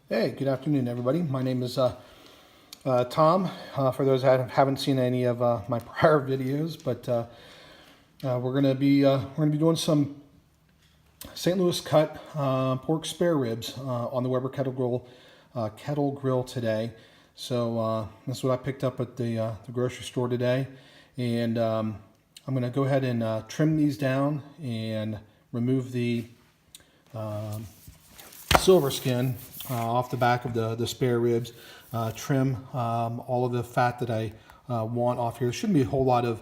Hey, good afternoon, everybody. My name is Tom. For those that haven't seen any of my prior videos, but we're gonna be doing some St. Louis cut pork spare ribs on the Weber Kettle Grill today. So this is what I picked up at the grocery store today, and I'm gonna go ahead and trim these down and remove the silver skin off the back of the spare ribs, trim all of the fat that I want off here. There shouldn't be a whole lot of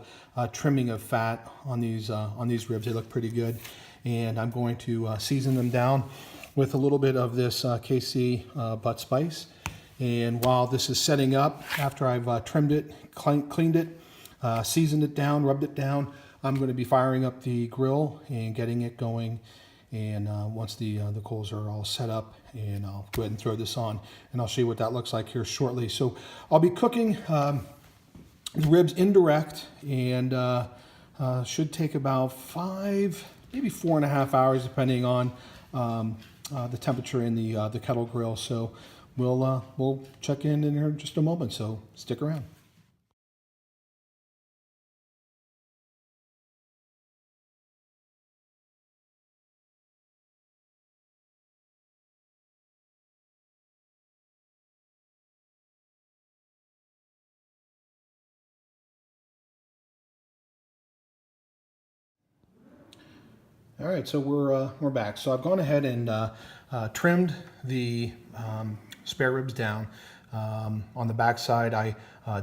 trimming of fat on these ribs. They look pretty good, and I'm going to season them down with a little bit of this KC butt spice. And while this is setting up, after I've trimmed it, cleaned it, seasoned it down, rubbed it down, I'm going to be firing up the grill and getting it going. And once the coals are all set up, and I'll go ahead and throw this on, and I'll show you what that looks like here shortly. So I'll be cooking the ribs indirect, and should take about 5, maybe 4.5 hours, depending on the temperature in the kettle grill. So we'll check in here in just a moment. So stick around. All right, so we're back. So I've gone ahead and trimmed the spare ribs down. On the back side, I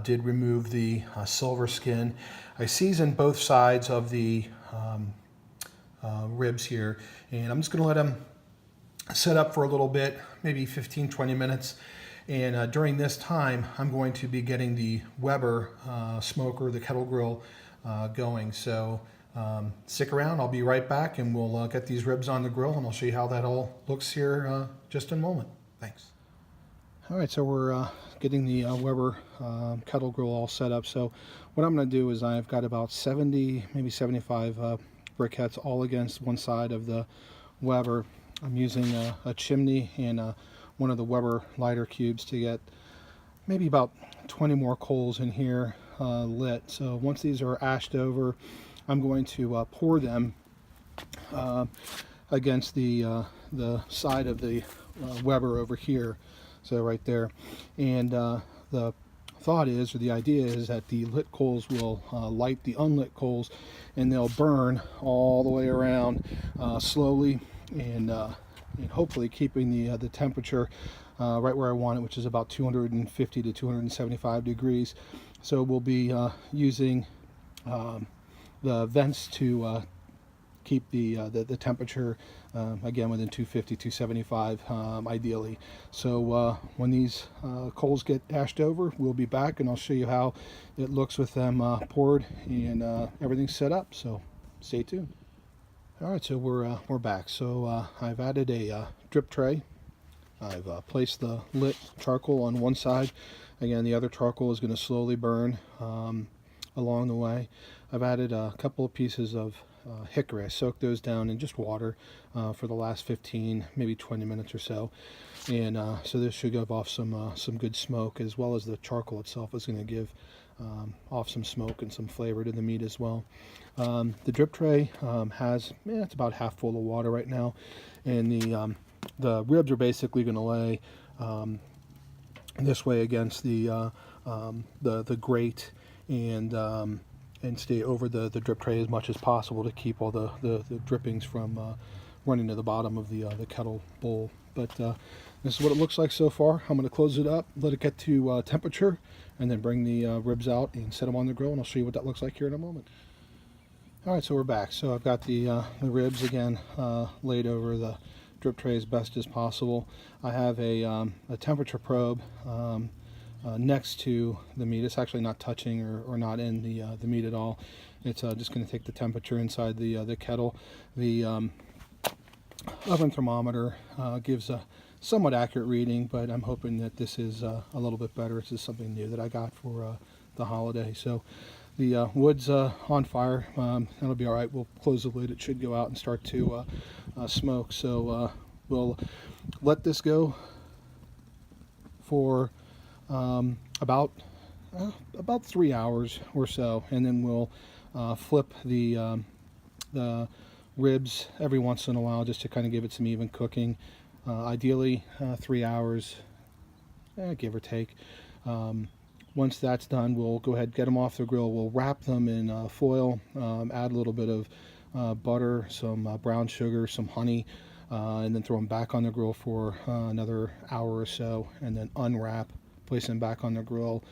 did remove the silver skin. I seasoned both sides of the ribs here, and I'm just going to let them set up for a little bit, maybe 15-20 minutes. And during this time, I'm going to be getting the Weber smoker, the kettle grill, going. So stick around, I'll be right back, and we'll get these ribs on the grill, and I'll show you how that all looks here just in a moment. Thanks. All right, so we're getting the Weber kettle grill all set up. So what I'm going to do is I've got about 70, maybe 75 briquettes all against one side of the Weber. I'm using a chimney and one of the Weber lighter cubes to get maybe about 20 more coals in here lit. So once these are ashed over, I'm going to pour them against the side of the Weber over here, so right there. And the thought is, or the idea is, that the lit coals will light the unlit coals, and they'll burn all the way around slowly, and hopefully keeping the temperature right where I want it, which is about 250 to 275 degrees. So we'll be using the vents to keep the temperature again within 250, 275 ideally. So when these coals get ashed over, we'll be back, and I'll show you how it looks with them poured and everything's set up. So stay tuned. All right, so we're back. So I've added a drip tray. I've placed the lit charcoal on one side. Again, the other charcoal is going to slowly burn along the way. I've added a couple of pieces of hickory. I soaked those down in just water for the last 15, maybe 20 minutes or so. And so this should give off some good smoke, as well as the charcoal itself is going to give off some smoke and some flavor to the meat as well. The drip tray has, it's about half full of water right now, and the ribs are basically going to lay this way against the grate, and stay over the drip tray as much as possible to keep all the drippings from running to the bottom of the kettle bowl. But this is what it looks like so far. I'm going to close it up, let it get to temperature, and then bring the ribs out and set them on the grill, and I'll show you what that looks like here in a moment. All right, so we're back. So I've got the ribs again laid over the drip tray as best as possible. I have a temperature probe next to the meat. It's actually not touching or not in the meat at all. It's just going to take the temperature inside the kettle. The oven thermometer gives a somewhat accurate reading, but I'm hoping that this is a little bit better. This is something new that I got for the holiday. So the wood's on fire. That'll be all right. We'll close the lid. It should go out and start to smoke. So we'll let this go for about 3 hours or so, and then we'll flip the ribs every once in a while just to kind of give it some even cooking. Ideally 3 hours, give or take. Once that's done, we'll go ahead, get them off the grill. We'll wrap them in foil, add a little bit of butter, some brown sugar, some honey, and then throw them back on the grill for another hour or so, and then unwrap, place them back on the grill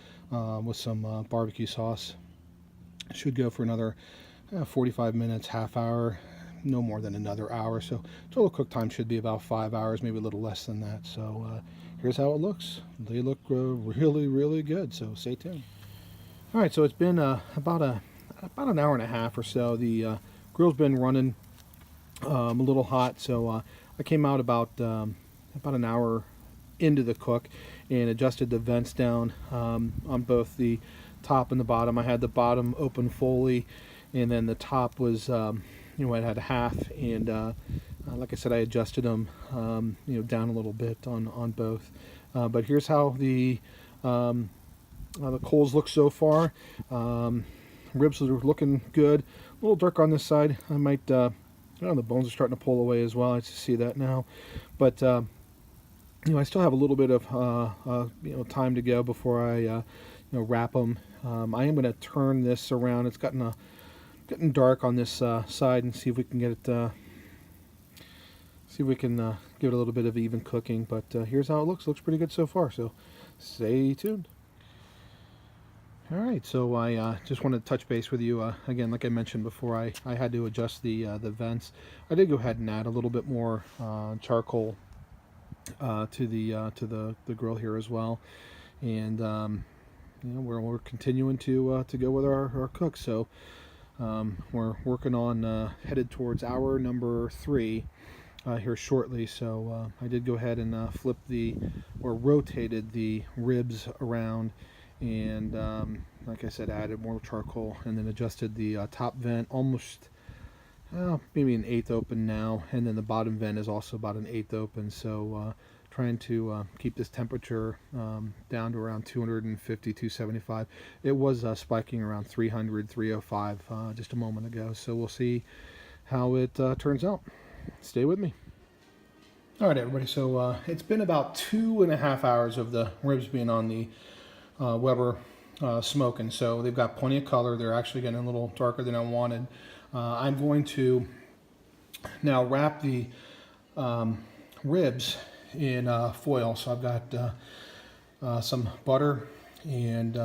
with some barbecue sauce. Should go for another 45 minutes, half hour, no more than another hour. So total cook time should be about 5 hours, maybe a little less than that. So here's how it looks. They look really, really good. So stay tuned. All right, so it's been about an hour and a half or so. The grill's been running a little hot, so I came out about an hour into the cook and adjusted the vents down on both the top and the bottom. I had the bottom open fully, and then the top was it had a half, and like I said, I adjusted them down a little bit on both. But here's how the coals look so far. Ribs are looking good. A little dark on this side. I might the bones are starting to pull away as well. I just see that now, but I still have a little bit of time to go before I wrap them. I am going to turn this around. It's getting dark on this side, and see if we can get it. See if we can give it a little bit of even cooking. But here's how it looks. Looks pretty good so far. So stay tuned. All right. So I just wanted to touch base with you again. Like I mentioned before, I had to adjust the vents. I did go ahead and add a little bit more charcoal to the grill here as well, and we're continuing to go with our cook. So we're working on headed towards hour number 3 here shortly. So I did go ahead and rotated the ribs around, and like I said, added more charcoal, and then adjusted the top vent almost maybe an 1/8 open now, and then the bottom vent is also about an 1/8 open. So trying to keep this temperature down to around 250, 275. It was spiking around 300, 305 just a moment ago. So we'll see how it turns out. Stay with me. All right, everybody. So it's been about 2.5 hours of the ribs being on the Weber smoking. So they've got plenty of color. They're actually getting a little darker than I wanted. I'm going to now wrap the ribs in foil. So I've got some butter and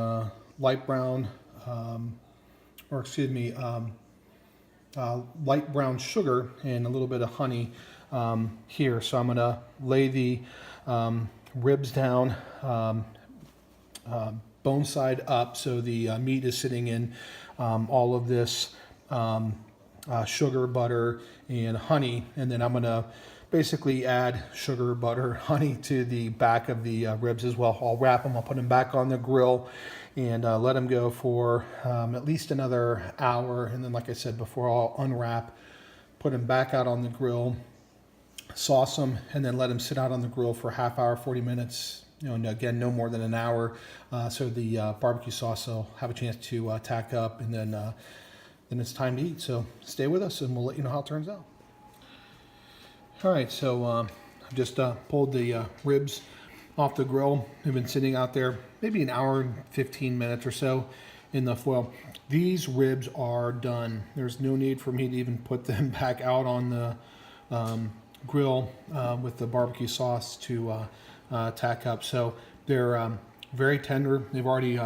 light brown, light brown sugar and a little bit of honey here. So I'm going to lay the ribs down bone side up, so the meat is sitting in all of this sugar, butter, and honey, and then I'm going to basically add sugar, butter, honey to the back of the ribs as well. I'll wrap them, I'll put them back on the grill, and let them go for at least another hour, and then like I said before, I'll unwrap, put them back out on the grill, sauce them, and then let them sit out on the grill for a half hour, 40 minutes, and again, no more than an hour, so the barbecue sauce will have a chance to tack up, and then it's time to eat. So stay with us, and we'll let you know how it turns out. All right, so I've just pulled the ribs off the grill. They've been sitting out there maybe an hour and 15 minutes or so in the foil. These ribs are done. There's no need for me to even put them back out on the grill with the barbecue sauce to tack up. So they're very tender. They've already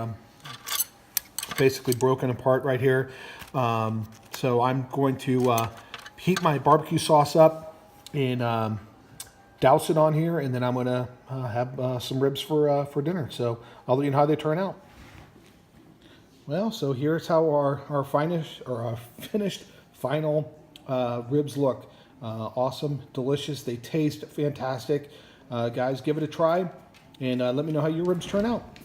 basically broken apart right here. So I'm going to heat my barbecue sauce up and douse it on here, and then I'm going to have some ribs for dinner. So I'll let you know how they turn out. Well, so here's how our finished final ribs look. Awesome, delicious. They taste fantastic. Guys, give it a try, and let me know how your ribs turn out.